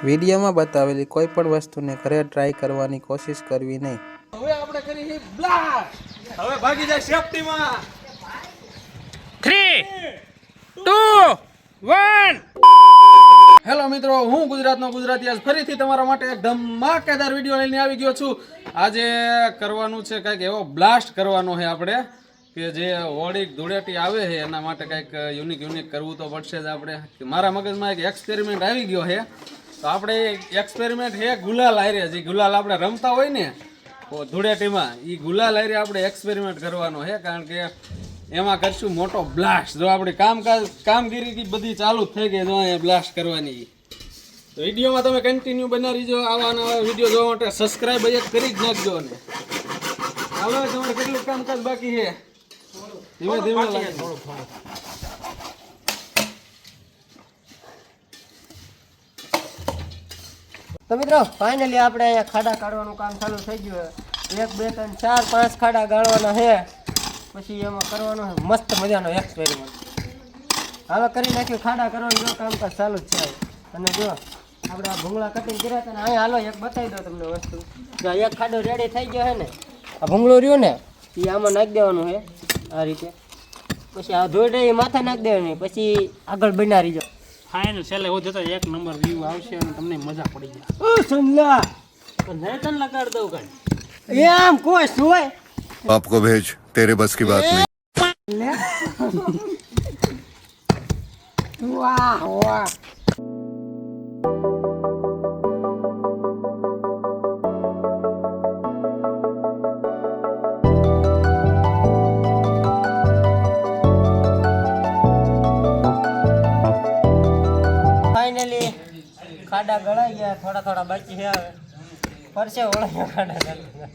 વિડીયોમાં બતાવેલી કોઈ પણ વસ્તુને ઘરે ટ્રાય કરવાની કોશિશ કરવી નહીં. હવે આપણે કરી બ્લાસ્ટ. હવે ભાગી જાય સેફટીમાં. 3 2 1. હેલો મિત્રો, હું ગુજરાતનો ગુજરાતી આજ ફરીથી તમારા માટે એક ધમાકેદાર વિડીયો લઈને આવી ગયો છું. આજે કરવાનું છે કંઈક એવો બ્લાસ્ટ કરવાનો છે આપણે કે જે હોળી ધૂળેટી આવે છે એના માટે કંઈક યુનિક કરવું તો પડશે જ આપણે. મારા મગજમાં એક એક્સપેરિમેન્ટ આવી ગયો છે. તો આપણે એક્સપેરિમેન્ટ છે ગુલાલ આયરે, જે ગુલાલ આપણે રમતા હોય ને ધૂળેટીમાં, એ ગુલાલ આયરે આપણે એક્સપેરિમેન્ટ કરવાનો છે. કારણ કે એમાં કરશું મોટો બ્લાસ્ટ. જો આપણી કામગીરી બધી ચાલુ થઈ ગઈ, જો અહીંયા બ્લાસ્ટ કરવાની. તો વિડીયોમાં તમે કન્ટિન્યુ બના રહીજો. આવા નવા વિડીયો જોવા માટે સબસ્ક્રાઈબ એક કરી જ નાખજો. ને હાલો, તમારે કેટલું કામકાજ બાકી છે? ધીમે ધીમે તો મિત્રો ફાઇનલી આપણે અહીંયા ખાડા કાઢવાનું કામ ચાલુ થઈ ગયું. 1 2 3 4 5 ખાડા ગાળવાના છે. પછી એમાં કરવાનો મસ્ત મજાનો એક્સપેરિમેન્ટ. હવે કરી નાખ્યું ખાડા કરવાનું, જો કામકાજ ચાલુ જ છે. અને જો આપણે આ ભૂંગળા કટિંગ કર્યા હતા ને, અહીંયા હાલો એક બતાવી દો તમને વસ્તુ. જો એક ખાડો રેડી થઈ ગયો છે ને, આ ભૂંગળું રહ્યું ને એ આમાં નાખી દેવાનું છે આ રીતે. પછી આ ધોઈ એ માથે નાખી દેવાની, પછી આગળ બનાવી જો. ફાઇનલ છેલ્લે હું જતો એક નંબર વ્યૂ આવશે અને તમને મજા પડી જાય. ઓ સંલા નહીં તને લગાડ દઉં કઈ એમ કોઈ હોય आपको भेज तेरे बस की बात नहीं. વાહ વાહ. ફાઇનલી ખાડા ગળાઈ ગયા, થોડા બાકી છે. હવે ફરશે ઓળાયા ખાડા ગળાઈ.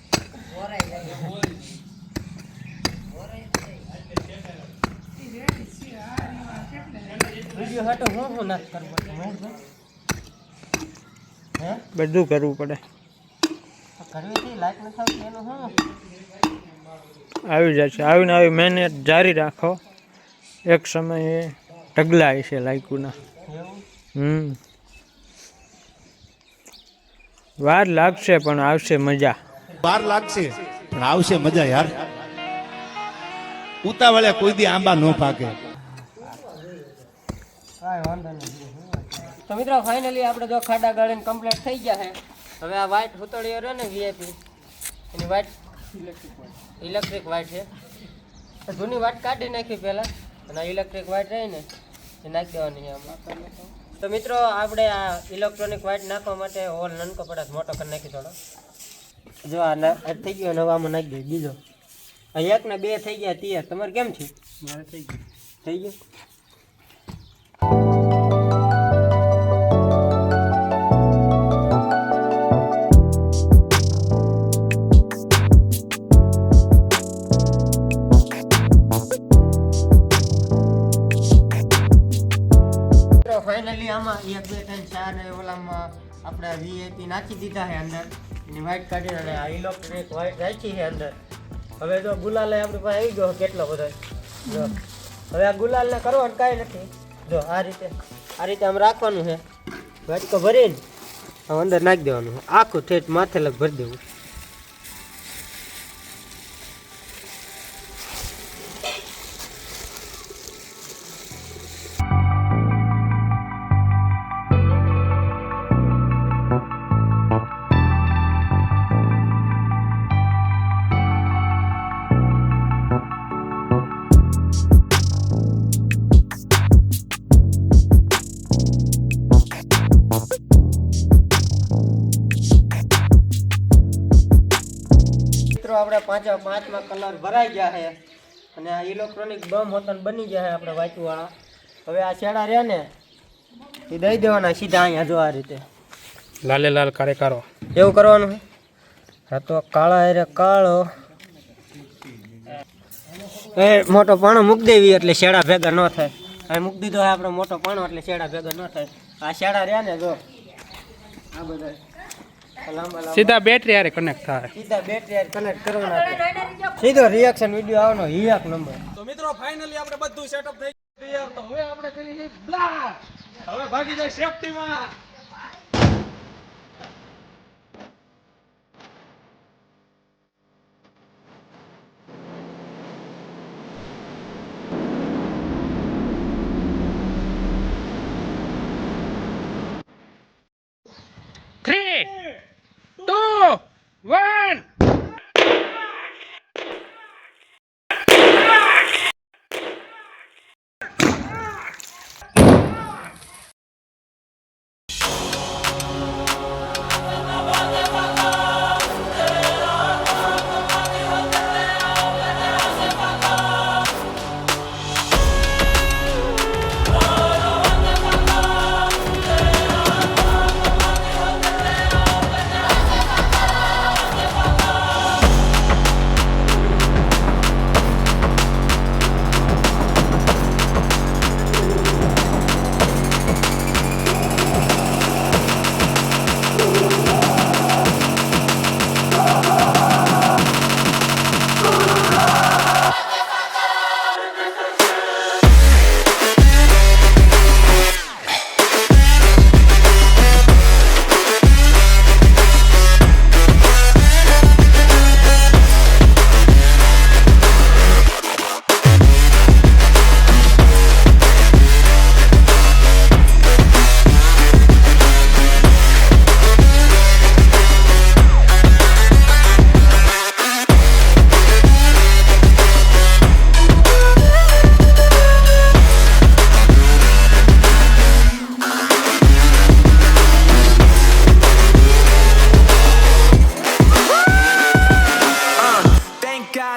વિડીયો હાટો હું ના કરવું હે, બધું કરવું પડે. કરવી લાઈક ન થતી એનું હું આવી જશે. આવીને આવી મહેનત જારી રાખો. એક સમયે ઢગલા છે લાયકુના. એવું વાર લાગશે પણ આવશે મજા. વાર લાગશે પણ આવશે મજા યાર. ઉતાવળે કોઈ દી આંબા ન પાકે. કાંઈ વાંધો નહીં. તો મિત્રો ફાઇનલી આપણે જો ખાડા ગાળીને કમ્પ્લીટ થઈ ગયા છે. હવે આ વ્હાઈટ હુતળીઓ રહે ને વીઆઈપી, એની વ્હાઈટ ઇલેક્ટ્રિક વ્હાઈટ છે. જૂની વ્હાઈટ કાઢી નાખી પહેલાં, અને ઇલેક્ટ્રિક વ્હાઈટ રહી ને એ નાખી દેવાની આમાં. તો મિત્રો આપણે આ ઇલેક્ટ્રોનિક વ્હાઈટ નાખવા માટે હોલ નાનકો પડે મોટો કરી નાખી થોડો. જો આ થઈ ગયો, હવે આમાં નાખી દઈએ બીજો. આ 1 ને 2 થઈ ગયા તૈયાર. તમારે કેમ છે? મારે થઈ ગયું. થઈ ગયું. ફાઇનલી આમાં 1 2 3 4 ને ઓલામાં આપણે વીઆઈપી નાખી દીધા છે અંદર. એની વ્હાઈટ કાઢીને અને આ ઇલેક્ટ્રિક વ્હાઈટ રાખી છે અંદર. હવે જો ગુલાલ આપણી પાસે આવી ગયો કેટલો બધો. જો હવે આ ગુલાલને કરવાનું કાંઈ નથી. જો આ રીતે આમ રાખવાનું છે. વાટકો ભરીને આમ અંદર નાખી દેવાનું છે. આખું ઠેઠ માથે લગ ભરી દેવું. આપણે પાંચમા કલર ભરાઈ ગયા છે. અને આ ઇલેક્ટ્રોનિક બમ હોતન બની ગયા છે આપણે વાંચું વાળા. હવે આ છેડા રહ્યા ને એ દઈ દેવાના સીધા અહીંયા. જો આ રીતે લાલે લાલ કારે કારો એવું કરવાનું છે. હા તો કાળા અરે કાળો એ મોટો પાણો મૂકી દેવી એટલે શેડા ભેગા ન થાય. હવે મૂકી દીધો હોય આપણે મોટો પાણો એટલે શેડા ભેગા ન થાય. આ શેડા રહ્યા ને જો આ બધા સીધા બેટરી હારે કનેક્ટ થાય. સીધા બેટરી હારે કનેક્ટ કરવાના. સીધો રિએક્શન વિડિયો આવવાનો 1 નંબર. તો મિત્રો ફાઇનલી આપણે બધું સેટઅપ થઈ ગયું. તો હવે આપણે કરી બ્લાસ્ટ. હવે ભાગી જાય સેફટીમાં. 3, 2, 1.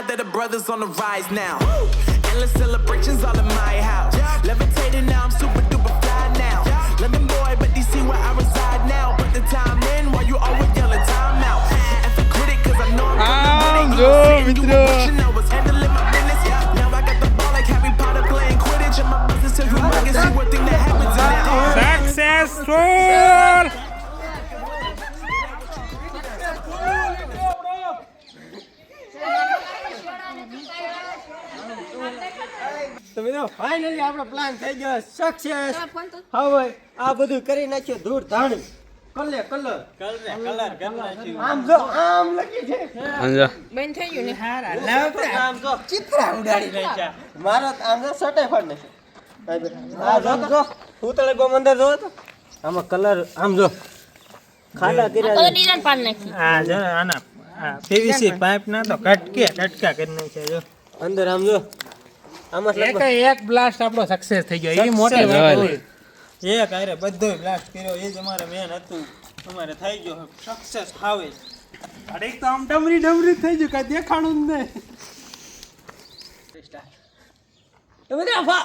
That the brothers on the rise now. Endless celebrations all in my house. Levitating now, I'm super duper fly now. London boy, but DC where I reside now. Put the time in while you always yelling time out. And for critic, cause I know I'm coming with it. I was handling my business. Now I got the ball like Harry Potter playing Quidditch. And my business till humongous. See what thing that happens in that. Successful. તો મિત્રો finally આપણો plan થઈ ગયો success. હવે આ બધું કરી નાખ્યું ધૂળ ધાણી કલર આમ જો આમ લખી છે બંધ થઈ ગયું ને આમ જો ચિત્રા ઉડાડી નાખ્યા મારો તો આમ જો સટે ફાડ નાખ્યો આ જો ઉતળે ગોમ અંદર જો તો આમાં કલર આમ જો ખાડા કર્યા ડિઝાઇન પાડ નાખી આ જો આના પીવીસી પાઇપ ના તો કટકા કરી નાખ્યા જો અંદર આમ જો આમાં એક બ્લાસ્ટ આપણો સક્સેસ થઈ ગયો એ મોટી વાત હોય એક આરે બધોય બ્લાસ્ટ કર્યો એ જ અમારે મેન હતું અમારે થઈ ગયો સક્સેસ હાવે અરે તો આમ ડમરી થઈ ગયું કાઈ દેખાણું જ નહીં તો બધા ફા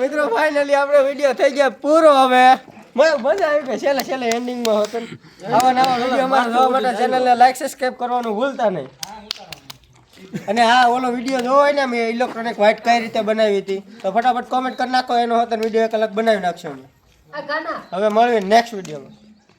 મિત્રો ફાઇનલી આપણો વિડીયો થઈ ગયા પૂરો. હવે મજા આવી ગઈ. છેલ્લે એન્ડિંગમાં હતો આવા નવા વિડીયો અમારા જોવા માટે ચેનલને લાઈક સબસ્ક્રાઇબ કરવાનું ભૂલતા નહીં. અને હા ઓલો વિડીયો જોવો હોય ને મેં ઇલેક્ટ્રોનિક વ્હાઇટ કઈ રીતે બનાવી હતી તો ફટાફટ કોમેન્ટ કરી નાખો. એનો હતો વિડીયો એક અલગ બનાવી નાખશો. હવે મળીએ નેક્સ્ટ વિડીયોમાં.